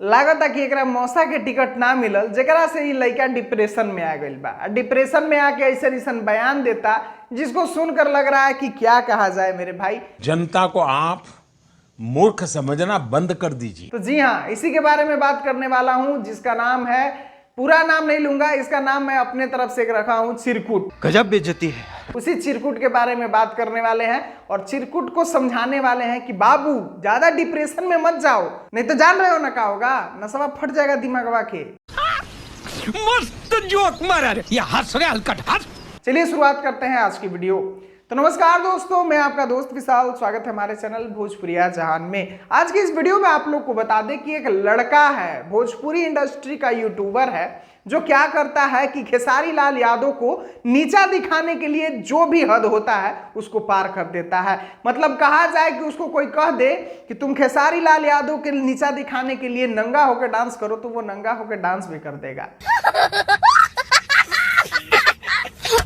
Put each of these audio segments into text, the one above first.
लागत कि एकरा मौसा के टिकट ना मिलल, जेकरा से ही लड़का डिप्रेशन में आ गइल बा। डिप्रेशन में आके ऐसा बयान देता जिसको सुनकर लग रहा है कि क्या कहा जाए मेरे भाई। जनता को आप मूर्ख समझना बंद कर दीजिए। तो जी हाँ, इसी के बारे में बात करने वाला हूं, जिसका नाम है, पूरा नाम नहीं लूंगा, इसका नाम मैं अपने तरफ से रखा हूं चिरकुट। गजब बेइज्जती है। उसी चिरकुट के बारे में बात करने वाले हैं और चिरकुट को समझाने वाले हैं कि बाबू ज्यादा डिप्रेशन में मत जाओ, नहीं तो जान रहे हो ना क्या होगा, नसवा फट जाएगा दिमागवा के। मस्त जोक मारा रे, ये हंस रहे हलकट हंस। चलिए शुरुआत करते हैं आज की वीडियो। तो नमस्कार दोस्तों, मैं आपका दोस्त विशाल, स्वागत है हमारे चैनल भोजपुरिया जहान में। आज की इस वीडियो में आप लोग को बता दें कि एक लड़का है, भोजपुरी इंडस्ट्री का यूट्यूबर है, जो क्या करता है कि खेसारी लाल यादव को नीचा दिखाने के लिए जो भी हद होता है उसको पार कर देता है। मतलब कहा जाए कि उसको कोई कह दे कि तुम खेसारी लाल यादव के नीचा दिखाने के लिए नंगा होकर डांस करो, तो वो नंगा होकर डांस भी कर देगा।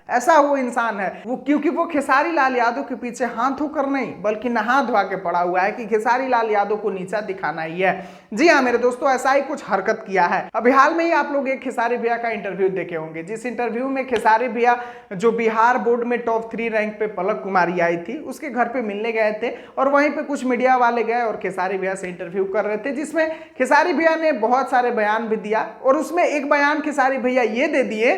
ऐसा वो इंसान है वो, क्योंकि वो खेसारी लाल यादव के पीछे हाथ होकर नहीं बल्कि नहा धोआ के पड़ा हुआ है कि खेसारी लाल यादव को नीचा दिखाना ही है। जी हाँ मेरे दोस्तों, ऐसा ही कुछ हरकत किया है। अभी हाल में ही आप लोग एक खेसारी भैया का इंटरव्यू देखे होंगे, जिस इंटरव्यू में खेसारी भैया जो बिहार बोर्ड में टॉप 3 रैंक पे पलक कुमारी आई थी, उसके घर पे मिलने गए थे और वहीं पे कुछ मीडिया वाले गए और खेसारी भैया से इंटरव्यू कर रहे थे, जिसमें खेसारी भैया ने बहुत सारे बयान भी दिया। और उसमें एक बयान खेसारी भैया ये दे दिए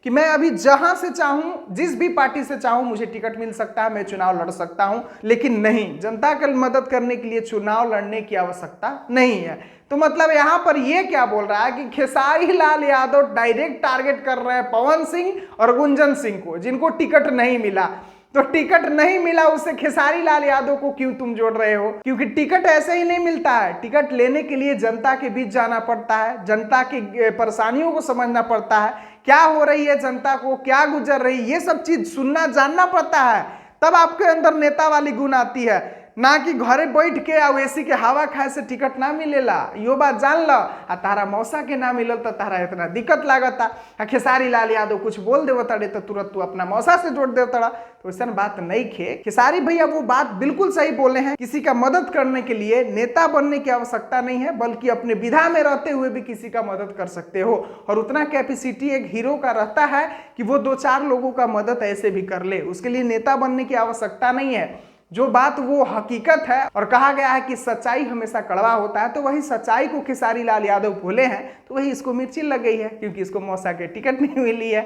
कि मैं अभी जहां से चाहूं, जिस भी पार्टी से चाहूं मुझे टिकट मिल सकता है, मैं चुनाव लड़ सकता हूं, लेकिन नहीं, जनता की मदद करने के लिए चुनाव लड़ने की आवश्यकता नहीं है। तो मतलब यहां पर यह क्या बोल रहा है कि खेसारी लाल यादव डायरेक्ट टारगेट कर रहे हैं पवन सिंह और गुंजन सिंह को, जिनको टिकट नहीं मिला। तो टिकट नहीं मिला उससे खेसारी लाल यादव को क्यों तुम जोड़ रहे हो? क्योंकि टिकट ऐसे ही नहीं मिलता है। टिकट लेने के लिए जनता के बीच जाना पड़ता है, जनता की परेशानियों को समझना पड़ता है, क्या हो रही है जनता को, क्या गुजर रही है, ये सब चीज सुनना जानना पड़ता है, तब आपके अंदर नेता वाली गुण आती है। ना कि घरे बैठ के आ एसी के हवा खाए से टिकट ना मिलेला, यो बात जान लो। आ तारा मौसा के ना मिलल तो तारा इतना दिक्कत लागता। खेसारी लाल यादव कुछ बोल देव तड़े तो तुरंत तू अपना मौसा से जोड़ दे तड़ा, तो ऐसा बात नहीं खे। खेसारी भैया वो बात बिल्कुल सही बोले हैं, किसी का मदद करने के लिए नेता बनने की आवश्यकता नहीं है, बल्कि अपने विधा में रहते हुए भी किसी का मदद कर सकते हो। और उतना कैपेसिटी एक हीरो का रहता है कि वो 2-4 लोगों का मदद ऐसे भी कर ले, उसके लिए नेता बनने की आवश्यकता नहीं है। जो बात वो हकीकत है, और कहा गया है कि सच्चाई हमेशा कड़वा होता है, तो वही सच्चाई को खेसारी लाल यादव बोले हैं, तो वही इसको मिर्ची लग गई है, क्योंकि इसको मौसा के टिकट नहीं मिली है।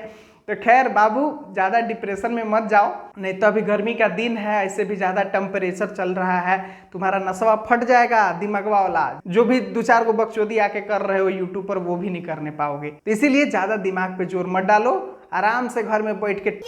तो खैर बाबू, ज्यादा डिप्रेशन में मत जाओ, नहीं तो अभी गर्मी का दिन है, ऐसे भी ज्यादा टेम्परेचर चल रहा है, तुम्हारा नसवा फट जाएगा दिमागवा वाला। जो भी 2-4 को बकचोदी आके कर रहे हो यूट्यूब पर, वो भी नहीं करने पाओगे। तो इसीलिए ज्यादा दिमाग पे जोर मत डालो, आराम से घर में बैठ के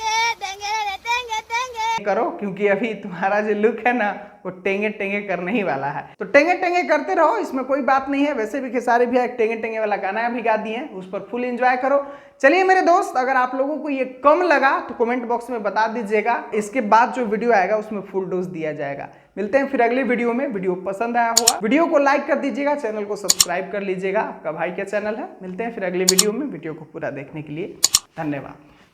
करो, क्योंकि अभी तुम्हारा जो लुक है ना वो टेंगे टेंगे करने ही वाला है। तो टेंगे टेंगे करते रहो, इसमें कोई बात नहीं है। वैसे भी खेसारी भैया एक टेंगे टेंगे वाला गाना भी गा दिए हैं, उस पर फुल एंजॉय करो। चलिए मेरे दोस्त, अगर आप लोगों को ये कम लगा तो कमेंट बॉक्स में बता दीजिएगा, इसके बाद जो वीडियो आएगा उसमें फुल डोज दिया जाएगा। मिलते हैं फिर अगली वीडियो में। वीडियो पसंद आया हुआ वीडियो को लाइक कर दीजिएगा, चैनल को सब्सक्राइब कर लीजिएगा, आपका भाई का चैनल है। मिलते हैं फिर अगली वीडियो में। वीडियो को पूरा देखने के लिए धन्यवाद।